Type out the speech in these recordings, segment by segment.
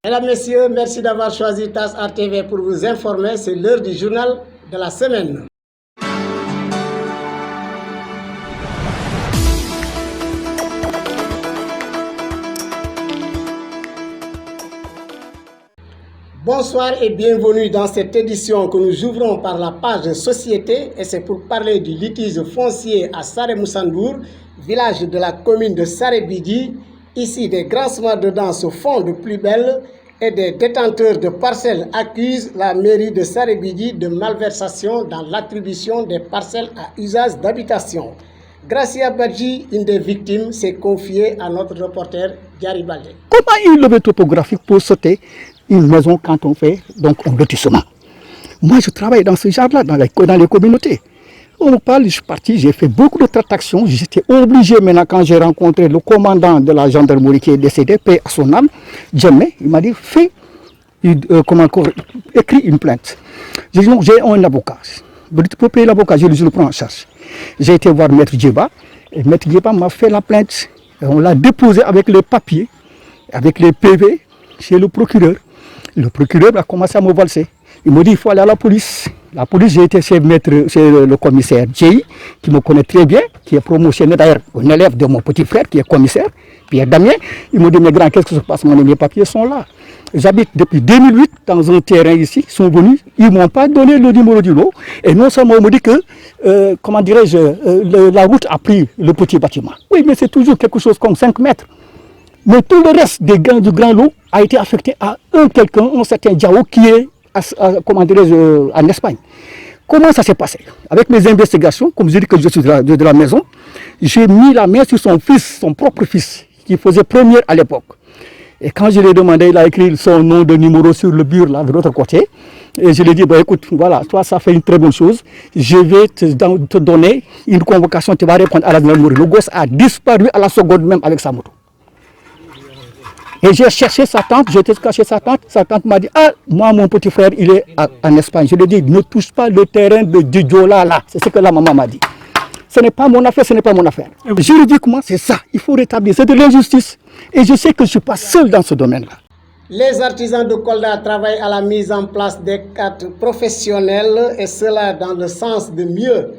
Mesdames, Messieurs, merci d'avoir choisi TAS RTV pour vous informer. C'est l'heure du journal de la semaine. Bonsoir et bienvenue dans cette édition que nous ouvrons par la page Société et c'est pour parler du litige foncier à Saré Moussandour, village de la commune de Saré-Bidji. Ici, des grincements de dents se font de plus belle et des détenteurs de parcelles accusent la mairie de Saré-Bidji de malversation dans l'attribution des parcelles à usage d'habitation. Gracia Badji, une des victimes, s'est confiée à notre reporter Diary Baldé. Comment une levée topographique pour sauter une maison quand on fait donc un lotissement? Moi, je travaille dans ce genre-là, dans les communautés. On me parle, je suis parti, j'ai fait beaucoup de tractations. J'étais obligé maintenant, quand j'ai rencontré le commandant de la gendarmerie qui est décédé, paix à son âme, Djemé, il m'a dit, écris une plainte. J'ai dit, non, j'ai un avocat. Tu peux payer l'avocat, je le prends en charge. J'ai été voir Maître Djeba, et Maître Djeba m'a fait la plainte. Et on l'a déposé avec les papiers, avec les PV, chez le procureur. Le procureur a commencé à me valser. Il m'a dit il faut aller à la police. La police, j'ai été chez le commissaire Djei, qui me connaît très bien, qui est promotionné d'ailleurs, un élève de mon petit frère, qui est commissaire, Pierre Damien. Il m'a dit mais grand, qu'est-ce qui se passe? Mes papiers sont là. J'habite depuis 2008 dans un terrain ici, ils sont venus, ils ne m'ont pas donné le numéro du lot. Et non seulement on me dit que, la route a pris le petit bâtiment. Oui, mais c'est toujours quelque chose comme 5 mètres. Mais tout le reste du grand lot a été affecté à un certain Diao qui est en Espagne. Comment ça s'est passé? Avec mes investigations, comme je dis que je suis de la maison, j'ai mis la main sur son fils, son propre fils, qui faisait première à l'époque. Et quand je lui ai demandé, il a écrit son nom de numéro sur le mur là, de l'autre côté. Et je lui ai dit, écoute, voilà, toi ça fait une très bonne chose. Je vais te donner une convocation, tu vas répondre à la gendarmerie. Le gosse a disparu à la seconde même avec sa moto. Et j'ai cherché sa tante, j'ai caché sa tante m'a dit, ah, moi mon petit frère, il est en Espagne. Je lui ai dit, ne touche pas le terrain de Djidjola là. C'est ce que la maman m'a dit. Ce n'est pas mon affaire, ce n'est pas mon affaire. Juridiquement, c'est ça, il faut rétablir, c'est de l'injustice. Et je sais que je ne suis pas seul dans ce domaine-là. Les artisans de Kolda travaillent à la mise en place des cartes professionnelles et cela dans le sens de mieux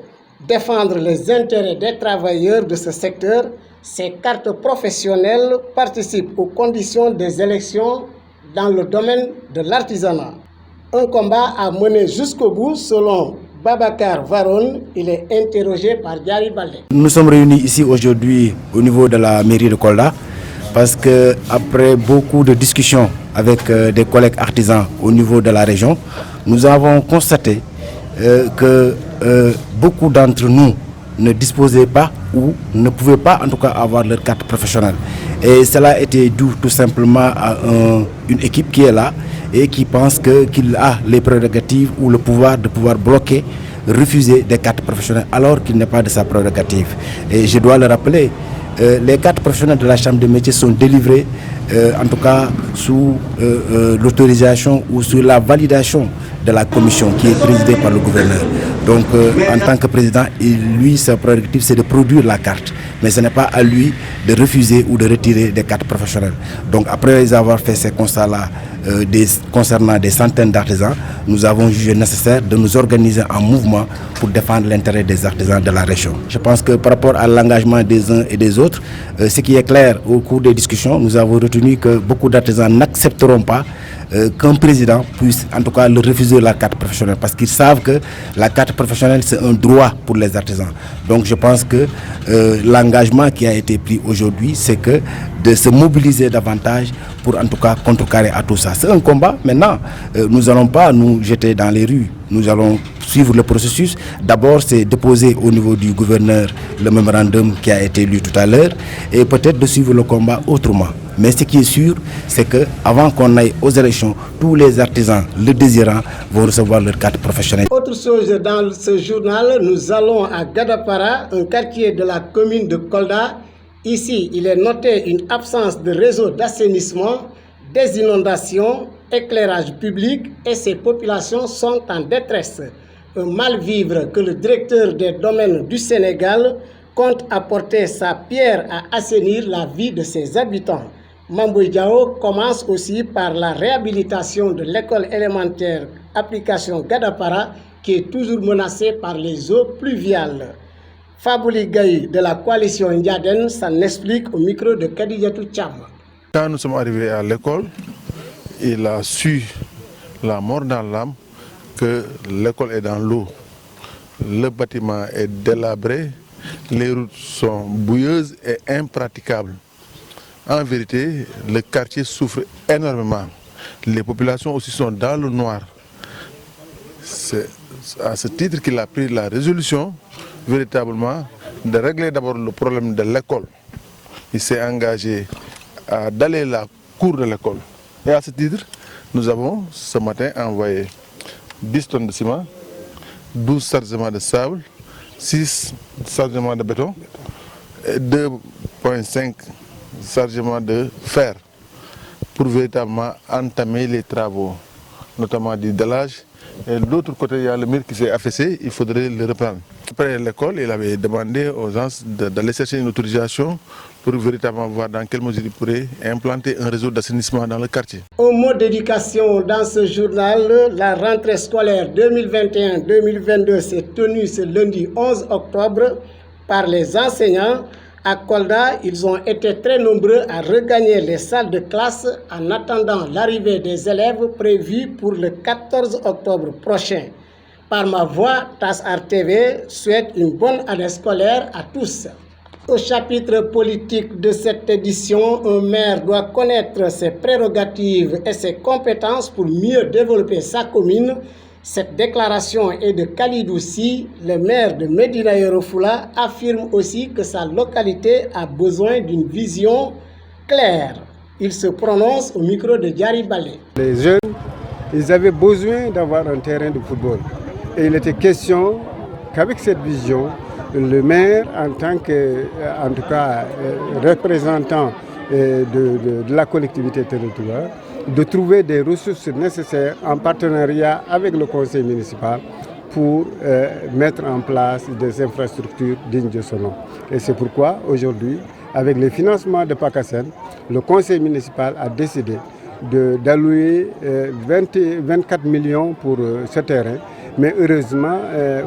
défendre les intérêts des travailleurs de ce secteur. Ces cartes professionnelles participent aux conditions des élections dans le domaine de l'artisanat. Un combat à mener jusqu'au bout selon Babacar Varon, il est interrogé par Diary Baldé. Nous sommes réunis ici aujourd'hui au niveau de la mairie de Kolda parce qu'après beaucoup de discussions avec des collègues artisans au niveau de la région, nous avons constaté que beaucoup d'entre nous ne disposaient pas ou ne pouvaient pas en tout cas avoir leur carte professionnelle. Et cela était dû tout simplement à une équipe qui est là et qui pense qu'il a les prérogatives ou le pouvoir de pouvoir bloquer, refuser des cartes professionnelles alors qu'il n'est pas de sa prérogative. Et je dois le rappeler, les cartes professionnelles de la Chambre des métiers sont délivrées en tout cas sous l'autorisation ou sous la validation de la commission qui est présidée par le gouverneur. Donc en tant que président, lui, sa prérogative c'est de produire la carte. Mais ce n'est pas à lui de refuser ou de retirer des cartes professionnelles. Donc après avoir fait ces constats-là concernant des centaines d'artisans, nous avons jugé nécessaire de nous organiser en mouvement pour défendre l'intérêt des artisans de la région. Je pense que par rapport à l'engagement des uns et des autres, ce qui est clair au cours des discussions, nous avons retenu que beaucoup d'artisans n'accepteront pas qu'un président puisse en tout cas leur refuser la carte professionnelle parce qu'ils savent que la carte professionnelle c'est un droit pour les artisans. Donc je pense que l'engagement qui a été pris aujourd'hui c'est que de se mobiliser davantage pour en tout cas contrecarrer à tout ça. C'est un combat. Maintenant, nous n'allons pas nous jeter dans les rues. Nous allons suivre le processus. D'abord, c'est déposer au niveau du gouverneur le mémorandum qui a été lu tout à l'heure et peut-être de suivre le combat autrement. Mais ce qui est sûr, c'est qu'avant qu'on aille aux élections, tous les artisans le désirant vont recevoir leur carte professionnelle. Autre chose dans ce journal, nous allons à Gadapara, un quartier de la commune de Kolda. Ici, il est noté une absence de réseau d'assainissement, des inondations, éclairage public et ses populations sont en détresse. Un mal-vivre que le directeur des domaines du Sénégal compte apporter sa pierre à assainir la vie de ses habitants. Mamboy Diao commence aussi par la réhabilitation de l'école élémentaire application Gadapara qui est toujours menacée par les eaux pluviales. Fabouli Gaye de la coalition Ndiaden s'en explique au micro de Kadidiatou Tcham. Quand nous sommes arrivés à l'école, il a su la mort dans l'âme que l'école est dans l'eau. Le bâtiment est délabré, les routes sont boueuses et impraticables. En vérité, le quartier souffre énormément. Les populations aussi sont dans le noir. C'est à ce titre qu'il a pris la résolution véritablement de régler d'abord le problème de l'école. Il s'est engagé à daller la cour de l'école. Et à ce titre, nous avons ce matin envoyé 10 tonnes de ciment, 12 chargements de sable, 6 chargements de béton et 2,5 chargements de fer pour véritablement entamer les travaux, notamment du dallage. Et de l'autre côté, il y a le mur qui s'est affaissé, il faudrait le reprendre. Après l'école, il avait demandé aux gens d'aller chercher une autorisation pour véritablement voir dans quelle mesure il pourrait implanter un réseau d'assainissement dans le quartier. Un mot d'éducation dans ce journal. La rentrée scolaire 2021-2022 s'est tenue ce lundi 11 octobre par les enseignants. À Kolda, ils ont été très nombreux à regagner les salles de classe en attendant l'arrivée des élèves prévue pour le 14 octobre prochain. Par ma voix, TAS RTV souhaite une bonne année scolaire à tous. Au chapitre politique de cette édition, un maire doit connaître ses prérogatives et ses compétences pour mieux développer sa commune. Cette déclaration est de Khalidou Sy, le maire de Médina Yoro Foulah, affirme aussi que sa localité a besoin d'une vision claire. Il se prononce au micro de Diary Balé. Les jeunes, ils avaient besoin d'avoir un terrain de football. Et il était question qu'avec cette vision, le maire, en tant que, en tout cas, représentant de la collectivité territoriale, de trouver des ressources nécessaires en partenariat avec le conseil municipal pour mettre en place des infrastructures dignes de ce nom. Et c'est pourquoi aujourd'hui, avec les financements de PACASEN, le conseil municipal a décidé d'allouer 24 millions pour ce terrain. Mais heureusement,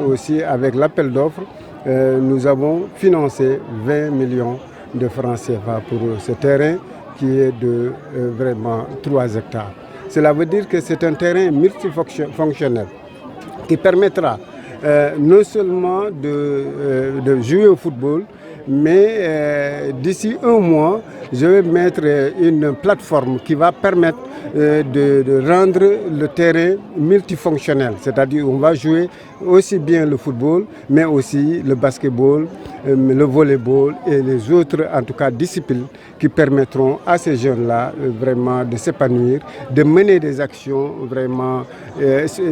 aussi avec l'appel d'offres, nous avons financé 20 millions de francs CFA pour ce terrain qui est de vraiment 3 hectares. Cela veut dire que c'est un terrain multifonctionnel qui permettra non seulement de jouer au football, mais d'ici un mois, je vais mettre une plateforme qui va permettre de rendre le terrain multifonctionnel. C'est-à-dire on va jouer aussi bien le football, mais aussi le basketball, le volleyball et les autres, en tout cas, disciplines qui permettront à ces jeunes-là vraiment de s'épanouir, de mener des actions vraiment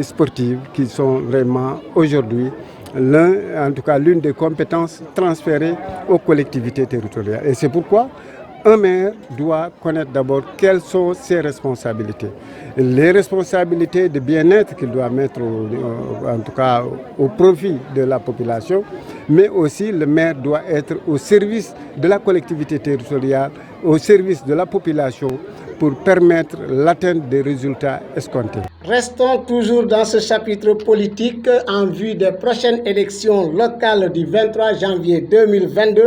sportives qui sont vraiment aujourd'hui en tout cas l'une des compétences transférées aux collectivités territoriales. Et c'est pourquoi un maire doit connaître d'abord quelles sont ses responsabilités. Les responsabilités de bien-être qu'il doit mettre en tout cas au profit de la population, mais aussi le maire doit être au service de la collectivité territoriale, au service de la population pour permettre l'atteinte des résultats escomptés. Restons toujours dans ce chapitre politique en vue des prochaines élections locales du 23 janvier 2022.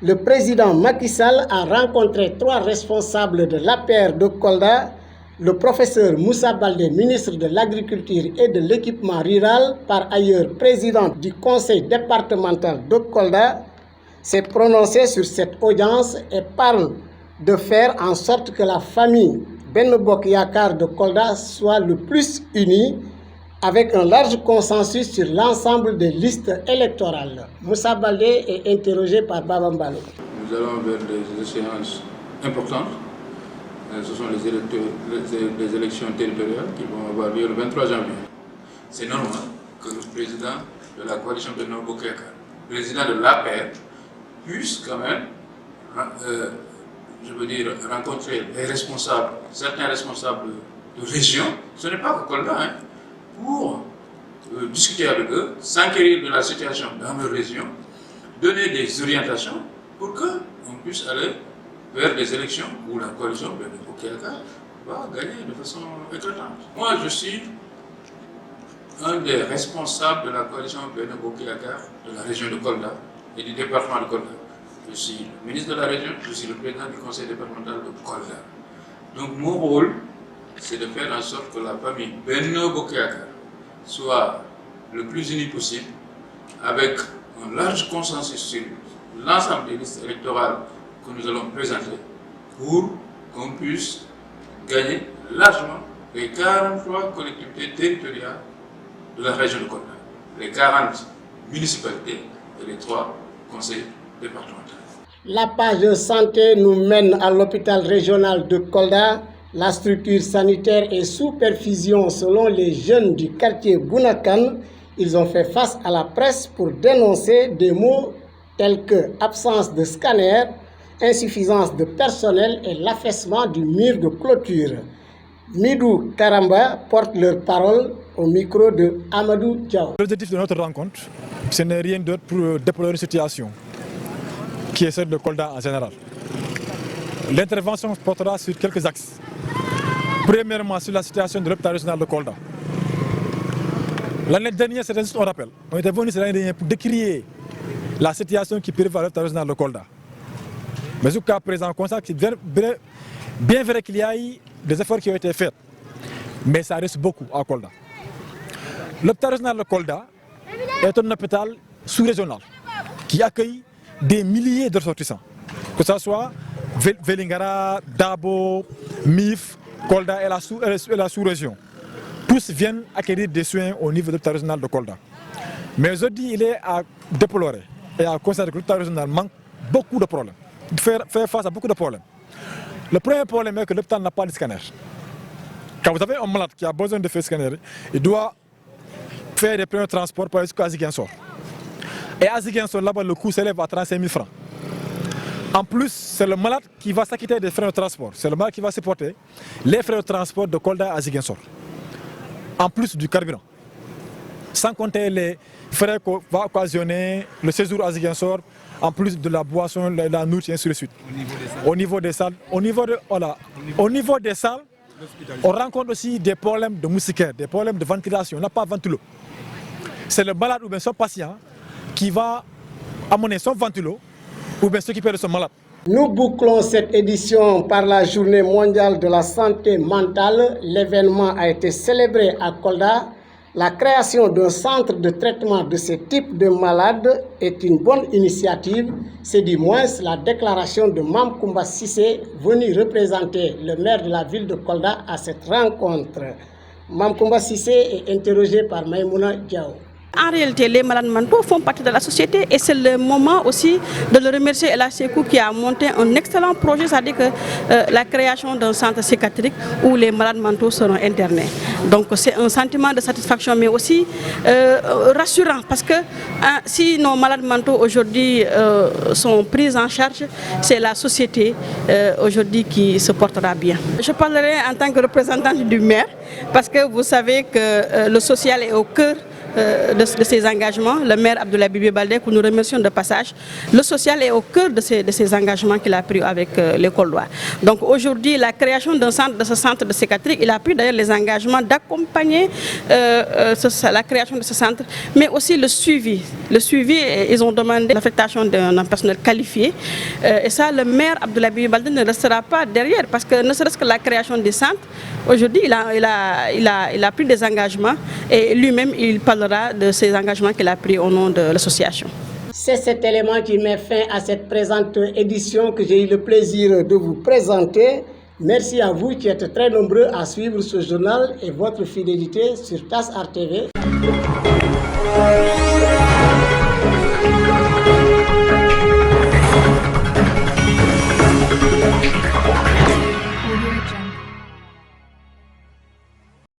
Le président Macky Sall a rencontré 3 responsables de l'APR de Kolda, le professeur Moussa Baldé, ministre de l'Agriculture et de l'Équipement rural, par ailleurs président du conseil départemental de Kolda, s'est prononcé sur cette audience et parle de faire en sorte que la famille Benno Bokk Yakaar de Kolda soit le plus unie avec un large consensus sur l'ensemble des listes électorales. Moussa Baldé est interrogé par Baba Mbalo. Nous allons vers des échéances importantes. Ce sont les élections territoriales qui vont avoir lieu le 23 janvier. C'est normal que le président de la coalition Benno Bokk Yakaar, le président de l'APR, puisse quand même rencontrer les responsables, certains responsables de région, ce n'est pas que Kolda, hein, pour discuter avec eux, s'enquérir de la situation dans leur région, donner des orientations pour qu'on puisse aller vers des élections où la coalition Benno Bokk Yakaar va gagner de façon éclatante. Moi, je suis un des responsables de la coalition Benno Bokk Yakaar de la région de Kolda et du département de Kolda. Je suis le ministre de la région, je suis le président du conseil départemental de Kolda. Donc mon rôle, c'est de faire en sorte que la famille Benno Bokk Yakaar soit le plus unie possible, avec un large consensus sur l'ensemble des listes électorales que nous allons présenter, pour qu'on puisse gagner largement les 43 collectivités territoriales de la région de Kolda, les 40 municipalités et les 3 conseils départementaux. La page santé nous mène à l'hôpital régional de Kolda. La structure sanitaire est sous perfusion selon les jeunes du quartier Bounakan. Ils ont fait face à la presse pour dénoncer des mots tels que absence de scanner, insuffisance de personnel et l'affaissement du mur de clôture. Midou Karamba porte leur parole au micro de Amadou Diaw. L'objectif de notre rencontre, ce n'est rien d'autre pour déplorer une situation qui est celle de Kolda en général. L'intervention portera sur quelques axes. Premièrement, sur la situation de l'hôpital régional de Kolda. L'année dernière, c'était juste un rappel. On était venu l'année dernière pour décrier la situation qui prévaut à l'hôpital régional de Kolda. Mais jusqu'à présent, on constate que bien vrai qu'il y a eu des efforts qui ont été faits, mais ça reste beaucoup à Kolda. L'hôpital régional de Kolda est un hôpital sous-régional qui accueille des milliers de ressortissants, que ce soit Vélingara, Dabo, Mif, Kolda et la sous-région. Tous viennent acquérir des soins au niveau de l'hôpital régional de Kolda. Mais aujourd'hui, il est à déplorer et à constater que l'hôpital régional manque beaucoup de problèmes, faire face à beaucoup de problèmes. Le premier problème est que l'hôpital n'a pas de scanner. Quand vous avez un malade qui a besoin de faire scanner, il doit faire des premiers transports pour aller jusqu'à Ziguinchor. Et à Ziguinchor, là-bas, le coût s'élève à 35 000 francs. En plus, c'est le malade qui va s'acquitter des frais de transport. C'est le malade qui va supporter les frais de transport de Kolda à Ziguinchor. En plus du carburant. Sans compter les frais que va occasionner le séjour à Ziguinchor, en plus de la boisson, la nourriture, et ainsi de suite. Au niveau des salles, au niveau des salles, on rencontre aussi des problèmes de moustiquaires, des problèmes de ventilation. On n'a pas de ventilo. C'est le malade ou bien son patient qui va amener son ventilo ou bien s'occuper de son malade. Nous bouclons cette édition par la Journée mondiale de la santé mentale. L'événement a été célébré à Kolda. La création d'un centre de traitement de ce type de malades est une bonne initiative. C'est du moins la déclaration de Mame Koumba Cissé, venu représenter le maire de la ville de Kolda à cette rencontre. Mame Koumba Cissé est interrogé par Maïmouna Diaw. En réalité, les malades mentaux font partie de la société et c'est le moment aussi de le remercier El Sekou qui a monté un excellent projet, c'est-à-dire que la création d'un centre psychiatrique où les malades mentaux seront internés. Donc c'est un sentiment de satisfaction mais aussi rassurant parce que si nos malades mentaux aujourd'hui sont pris en charge, c'est la société aujourd'hui qui se portera bien. Je parlerai en tant que représentante du maire parce que vous savez que le social est au cœur de ces engagements. Le maire Abdoulaye Bibi Baldé, que nous remercions de passage, le social est au cœur de ces engagements qu'il a pris avec les Koldois. Donc aujourd'hui, la création de ce centre de psychiatrie, il a pris d'ailleurs les engagements d'accompagner la création de ce centre, mais aussi le suivi. Le suivi, ils ont demandé l'affectation d'un personnel qualifié. Et ça, le maire Abdoulaye Bibi Baldé ne restera pas derrière, parce que ne serait-ce que la création des centres, aujourd'hui, il a pris des engagements et lui-même, il parlera de ces engagements qu'il a pris au nom de l'association. C'est cet élément qui met fin à cette présente édition que j'ai eu le plaisir de vous présenter. Merci à vous qui êtes très nombreux à suivre ce journal et votre fidélité sur TAS RTV.